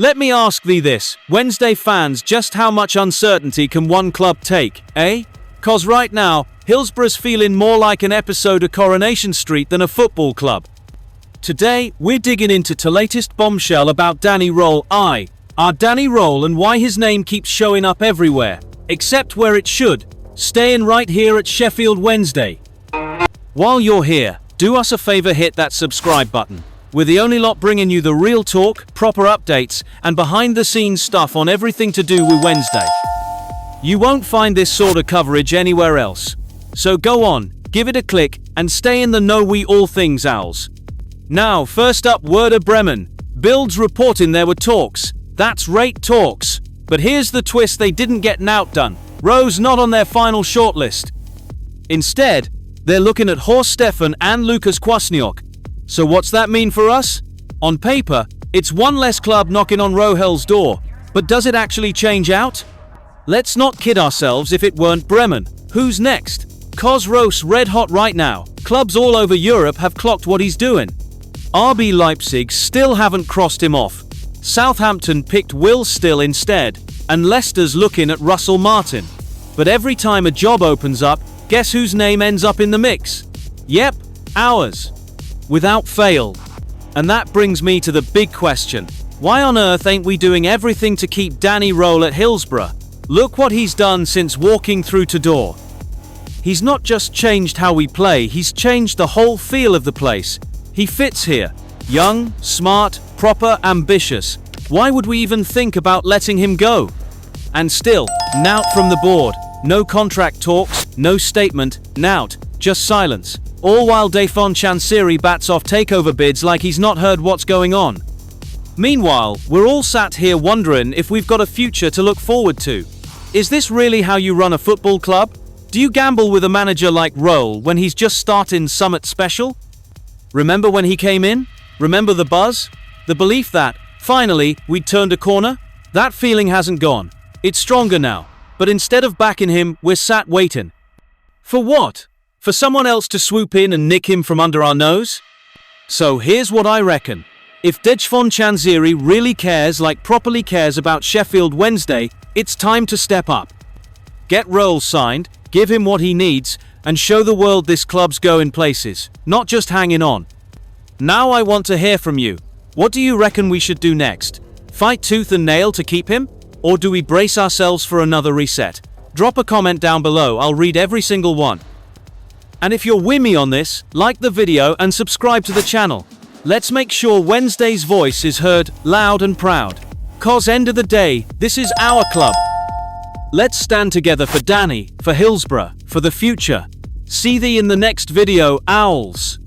Let me ask thee this, Wednesday fans, just how much uncertainty can one club take, eh? 'Cause right now, Hillsborough's feeling more like an episode of Coronation Street than a football club. Today, we're digging into the latest bombshell about Danny Röhl, our Danny Röhl, and why his name keeps showing up everywhere, except where it should, staying right here at Sheffield Wednesday. While you're here, do us a favor, hit that subscribe button. We're the only lot bringing you the real talk, proper updates, and behind-the-scenes stuff on everything to do with Wednesday. You won't find this sort of coverage anywhere else. So go on, give it a click, and stay in the know we all things Owls. Now, first up, Werder Bremen. Bild's reporting there were talks. That's right, talks. But here's the twist, they didn't get nowt done. Röhl's not on their final shortlist. Instead, they're looking at Horst Steffen and Lukas Kwasniok. So what's that mean for us? On paper, it's one less club knocking on Röhl's door. But does it actually change out? Let's not kid ourselves, if it weren't Bremen. Who's next? 'Cause Röhl's red hot right now. Clubs all over Europe have clocked what he's doing. RB Leipzig still haven't crossed him off. Southampton picked Will Still instead. And Leicester's looking at Russell Martin. But every time a job opens up, guess whose name ends up in the mix? Yep, ours. Without fail. And that brings me to the big question. Why on earth ain't we doing everything to keep Danny Röhl at Hillsborough? Look what he's done since walking through to door. He's not just changed how we play, he's changed the whole feel of the place. He fits here. Young, smart, proper, ambitious. Why would we even think about letting him go? And still, nowt from the board. No contract talks, no statement, nowt, just silence. All while Stefan Chansiri bats off takeover bids like he's not heard what's going on. Meanwhile, we're all sat here wondering if we've got a future to look forward to. Is this really how you run a football club? Do you gamble with a manager like Röhl when he's just starting Summit Special? Remember when he came in? Remember the buzz? The belief that, finally, we'd turned a corner? That feeling hasn't gone. It's stronger now. But instead of backing him, we're sat waiting. For what? For someone else to swoop in and nick him from under our nose? So here's what I reckon. If Stefan Chansiri really cares, like properly cares about Sheffield Wednesday, it's time to step up. Get Röhl signed, give him what he needs, and show the world this club's going places, not just hanging on. Now I want to hear from you. What do you reckon we should do next? Fight tooth and nail to keep him? Or do we brace ourselves for another reset? Drop a comment down below, I'll read every single one. And if you're with me on this, like the video and subscribe to the channel. Let's make sure Wednesday's voice is heard loud and proud. 'Cause end of the day, this is our club. Let's stand together for Danny, for Hillsborough, for the future. See thee in the next video, Owls.